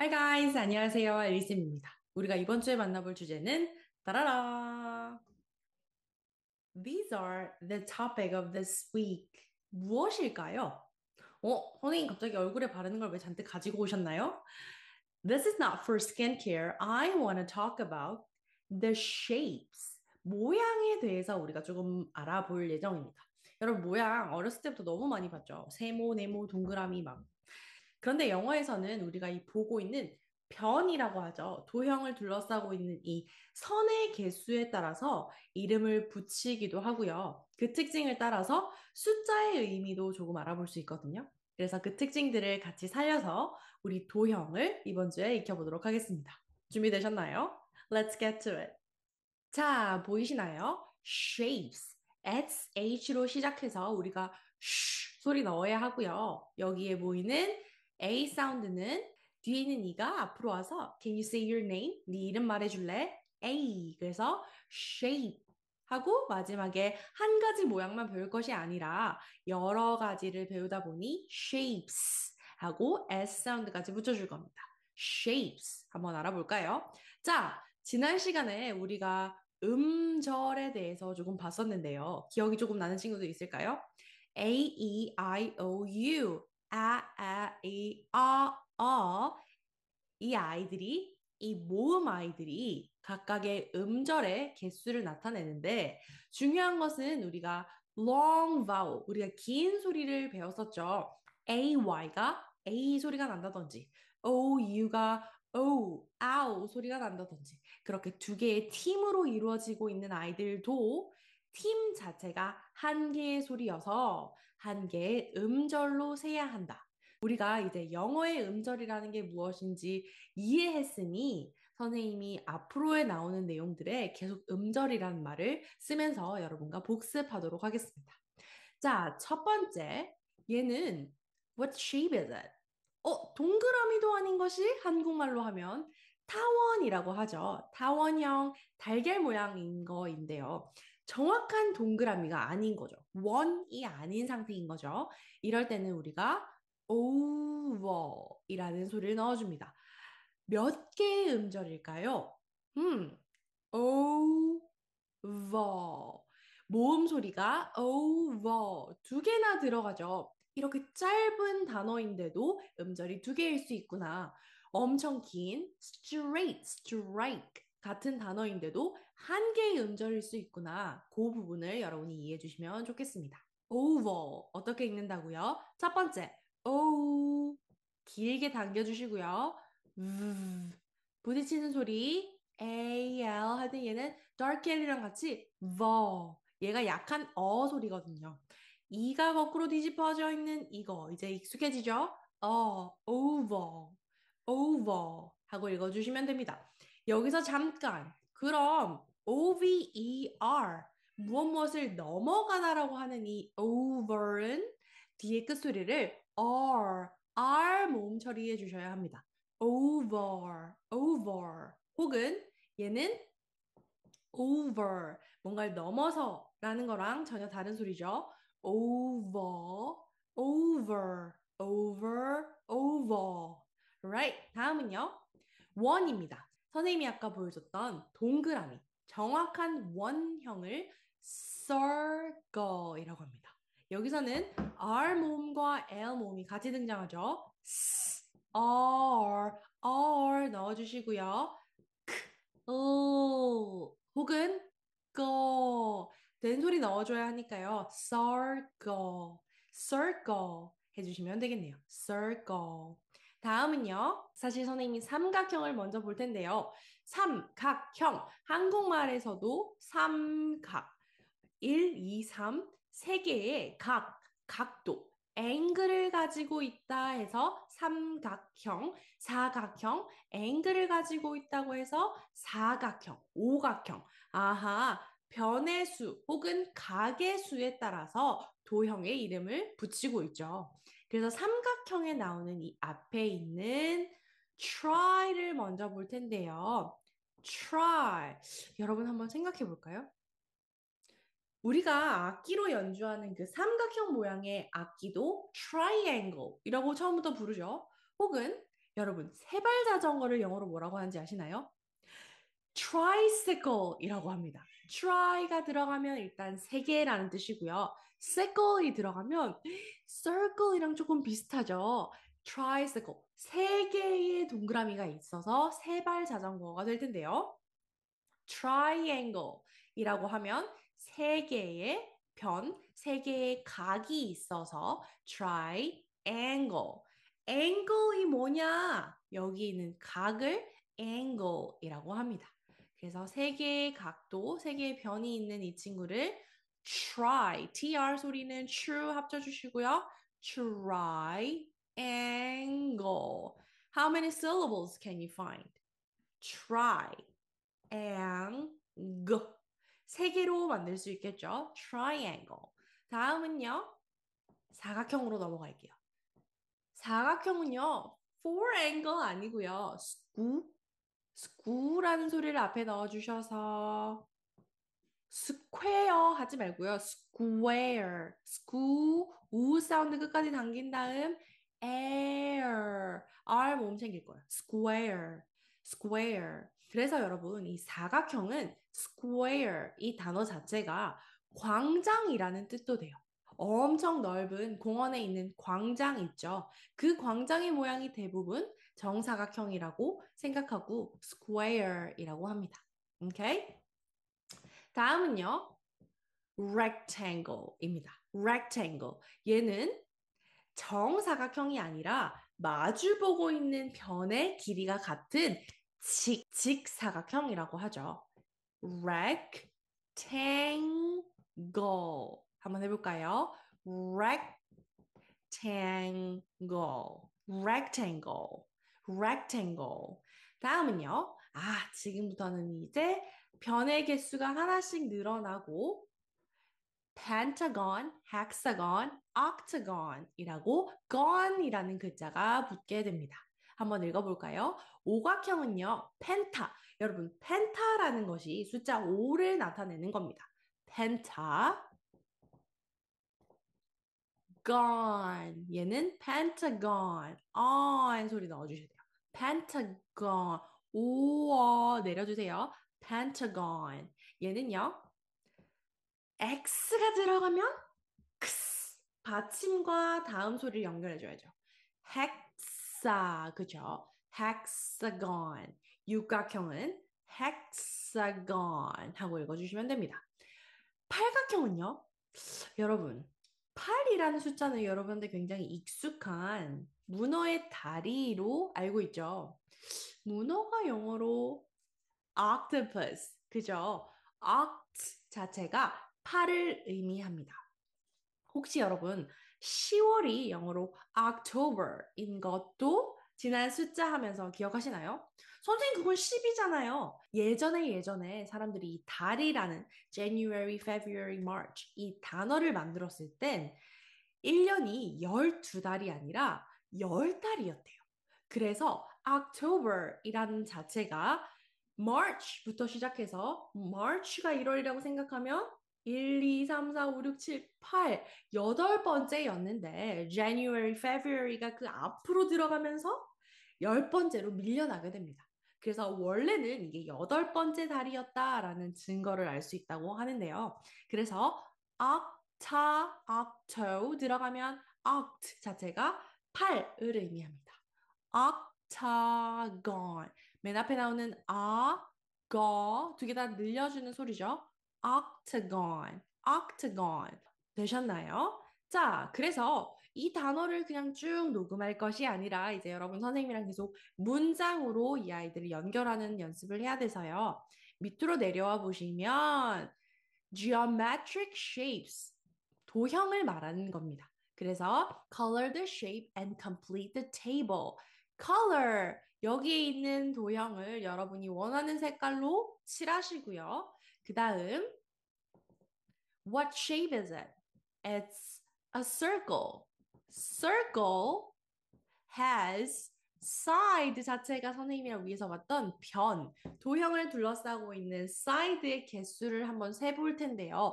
Hi guys, 안녕하세요. 엘리쌤입니다. 우리가 이번 주에 만나볼 주제는 따라라. These are the topic of this week. 무엇일까요? 선생님 갑자기 얼굴에 바르는 걸 왜 잔뜩 가지고 오셨나요? This is not for skincare. I want to talk about the shapes. 모양에 대해서 우리가 조금 알아볼 예정입니다. 여러분, 모양 어렸을 때부터 너무 많이 봤죠? 세모, 네모, 동그라미 막. 그런데 영어에서는 우리가 이 보고 있는 변이라고 하죠. 도형을 둘러싸고 있는 이 선의 개수에 따라서 이름을 붙이기도 하고요. 그 특징을 따라서 숫자의 의미도 조금 알아볼 수 있거든요. 그래서 그 특징들을 같이 살려서 우리 도형을 이번 주에 익혀보도록 하겠습니다. 준비되셨나요? Let's get to it. 자, 보이시나요? shapes. SH로 시작해서 우리가 sh 소리 넣어야 하고요. 여기에 보이는 A 사운드는 뒤에 있는 이가 앞으로 와서 Can you say your name? 네 이름 말해줄래? A. 그래서 shape 하고 마지막에 한 가지 모양만 배울 것이 아니라 여러 가지를 배우다 보니 shapes 하고 S 사운드까지 붙여줄 겁니다. shapes 한번 알아볼까요? 자, 지난 시간에 우리가 음절에 대해서 조금 봤었는데요. 기억이 조금 나는 친구도 있을까요? A, E, I, O, U. 이, 이 아이들이, 이 모음 아이들이 각각의 음절의 개수를 나타내는데 중요한 것은 우리가 long vowel, 우리가 긴 소리를 배웠었죠. AY가 A 소리가 난다든지, OU가 O, 아우 소리가 난다든지 그렇게 두 개의 팀으로 이루어지고 있는 아이들도 팀 자체가 한 개의 소리여서 한 개의 음절로 세야 한다. 우리가 이제 영어의 음절이라는 게 무엇인지 이해했으니 선생님이 앞으로에 나오는 내용들에 계속 음절이라는 말을 쓰면서 여러분과 복습하도록 하겠습니다. 자, 첫 번째, 얘는 What shape is it? 동그라미도 아닌 것이 한국말로 하면 타원이라고 하죠. 타원형 달걀 모양인 거인데요. 정확한 동그라미가 아닌 거죠. 원이 아닌 상태인 거죠. 이럴 때는 우리가 over이라는 소리를 넣어줍니다. 몇 개의 음절일까요? 음, over. 모음 소리가 over 두 개나 들어가죠. 이렇게 짧은 단어인데도 음절이 두 개일 수 있구나. 엄청 긴 straight, strike 같은 단어인데도 한 개의 음절일 수 있구나. 그 부분을 여러분이 이해해 주시면 좋겠습니다. over 어떻게 읽는다고요? 첫 번째, o 길게 당겨주시고요. 부딪히는 소리 A, L 하는 얘는 dark L이랑 같이 버 얘가 약한 소리거든요. 이가 거꾸로 뒤집어져 있는 이거 이제 익숙해지죠? over, over 하고 읽어주시면 됩니다. 여기서 잠깐 그럼 over 무엇을 넘어가다라고 하는 이 over은 뒤에 끝소리를 R 모음 처리해 주셔야 합니다. over 혹은 얘는 over 뭔가를 넘어서라는 거랑 전혀 다른 소리죠. over over right 다음은요 원입니다. 선생님이 아까 보여줬던 동그라미 정확한 원형을 circle이라고 합니다. 여기서는 R 모음과 L 모음이 같이 등장하죠. R 넣어주시고요. 혹은 go 된 소리 넣어줘야 하니까요. circle 해주시면 되겠네요. circle. 다음은요. 사실 선생님이 삼각형을 먼저 볼 텐데요. 삼각형. 한국말에서도 삼각. 1, 2, 3, 세 개의 각도, 앵글을 가지고 있다 해서 삼각형, 사각형, 앵글을 가지고 있다고 해서 사각형, 오각형. 아하, 변의 수 혹은 각의 수에 따라서 도형의 이름을 붙이고 있죠. 그래서 삼각형에 나오는 이 앞에 있는 try를 먼저 볼 텐데요. try. 여러분 한번 생각해 볼까요? 우리가 악기로 연주하는 그 삼각형 모양의 악기도 triangle이라고 처음부터 부르죠. 혹은 여러분, 세발 자전거를 영어로 뭐라고 하는지 아시나요? tricycle이라고 합니다. try가 들어가면 일단 세 개라는 뜻이고요. cycle이 들어가면 circle이랑 조금 비슷하죠. tricycle, 세 개의 동그라미가 있어서 세발 자전거가 될 텐데요. triangle이라고 하면 세 개의 변, 세 개의 각이 있어서 triangle. angle이 뭐냐? 여기 있는 각을 angle이라고 합니다. 그래서 세 개의 각도, 세 개의 변이 있는 이 친구를 tr 소리는 true 합쳐주시고요. triangle. How many syllables can you find? try. and 세 개로 만들 수 있겠죠. triangle. 다음은요. 사각형으로 넘어갈게요. 사각형은요. four angle 아니고요. square라는 소리를 앞에 넣어주셔서 square 하지 말고요. 우 사운드 끝까지 당긴 다음 r 모음 생길 거예요. square. 그래서 여러분 이 사각형은 square 이 단어 자체가 광장이라는 뜻도 돼요. 엄청 넓은 공원에 있는 광장 있죠. 그 광장의 모양이 대부분 정사각형이라고 생각하고 square이라고 합니다. 오케이? 다음은요. rectangle입니다. rectangle. 얘는 정사각형이 아니라 마주보고 있는 변의 길이가 같은 직사각형이라고 하죠. rectangle. 한번 해볼까요? rectangle. 다음은요. 지금부터는 이제 변의 개수가 하나씩 늘어나고 pentagon, hexagon, octagon이라고 gon이라는 글자가 붙게 됩니다. 한번 읽어볼까요? 오각형은요, 펜타. 여러분, 펜타라는 것이 숫자 5를 나타내는 겁니다. 펜타, gon. 얘는 pentagon, on 소리 넣어주셔야 돼요. pentagon, 오어 내려주세요. pentagon. 얘는요, X가 들어가면 X. 받침과 다음 소리를 연결해줘야죠. 그죠? hexagon. 육각형은 hexagon 하고 읽어주시면 됩니다. 팔각형은요? 여러분, 8이라는 숫자는 여러분한테 굉장히 익숙한 문어의 다리로 알고 있죠. 문어가 영어로 octopus, 그죠? oct 자체가 팔을 의미합니다. 혹시 여러분 10월이 영어로 October인 것도 지난 숫자 하면서 기억하시나요? 선생님 그건 10이잖아요. 예전에 사람들이 이 달이라는 January, February, March 이 단어를 만들었을 땐 1년이 12달이 아니라 10달이었대요. 그래서 October이라는 자체가 March부터 시작해서 March가 1월이라고 생각하면 1, 2, 3, 4, 5, 6, 7, 8, 여덟 번째였는데 January, February가 그 앞으로 들어가면서 열 번째로 밀려나게 됩니다. 그래서 원래는 이게 여덟 번째 달이었다라는 증거를 알 수 있다고 하는데요. 그래서 octo 들어가면 oct 자체가 8을 의미합니다. octagon. 맨 앞에 나오는 두 개 다 늘려주는 소리죠. octagon. 되셨나요? 자, 그래서 이 단어를 그냥 쭉 녹음할 것이 아니라 이제 여러분 선생님이랑 계속 문장으로 이 아이들을 연결하는 연습을 해야 돼서요. 밑으로 내려와 보시면 geometric shapes, 도형을 말하는 겁니다. 그래서 color the shape and complete the table. color, 여기에 있는 도형을 여러분이 원하는 색깔로 칠하시고요. 그 다음, what shape is it? It's a circle. circle has side 자체가 선생님이랑 위에서 봤던 변, 도형을 둘러싸고 있는 side의 개수를 한번 세볼 텐데요.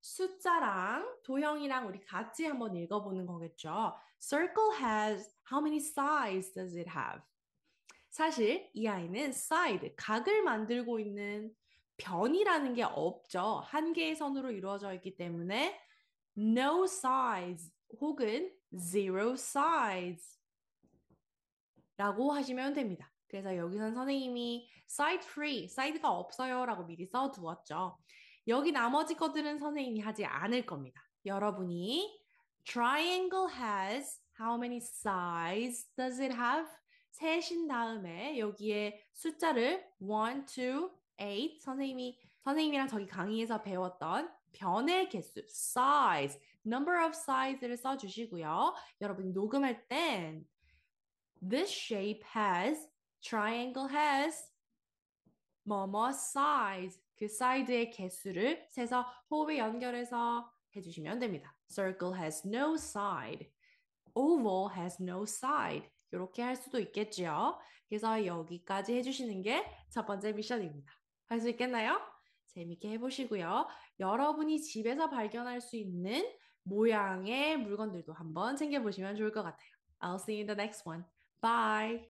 숫자랑 도형이랑 우리 같이 한번 읽어보는 거겠죠. Circle has how many sides does it have? 사실 이 아이는 side, 각을 만들고 있는 변이라는 게 없죠. 한 개의 선으로 이루어져 있기 때문에 no sides 혹은 zero sides 라고 하시면 됩니다. 그래서 여기선 선생님이 side free, side가 없어요 라고 미리 써두었죠. 여기 나머지 것들은 선생님이 하지 않을 겁니다. 여러분이 triangle has how many sides does it have? 세신 다음에 여기에 숫자를 1, 2, 8 선생님이랑 저기 강의에서 배웠던 변의 개수 size, number of sides를 써주시고요. 여러분이 녹음할 땐 This shape has, triangle has, 뭐뭐 size, 그 side의 개수를 세서 호흡에 연결해서 해주시면 됩니다. Circle has no side, oval has no side. 이렇게 할 수도 있겠죠. 그래서 여기까지 해주시는 게 첫 번째 미션입니다. 할 수 있겠나요? 재밌게 해보시고요. 여러분이 집에서 발견할 수 있는 모양의 물건들도 한번 챙겨보시면 좋을 것 같아요. I'll see you in the next one. Bye!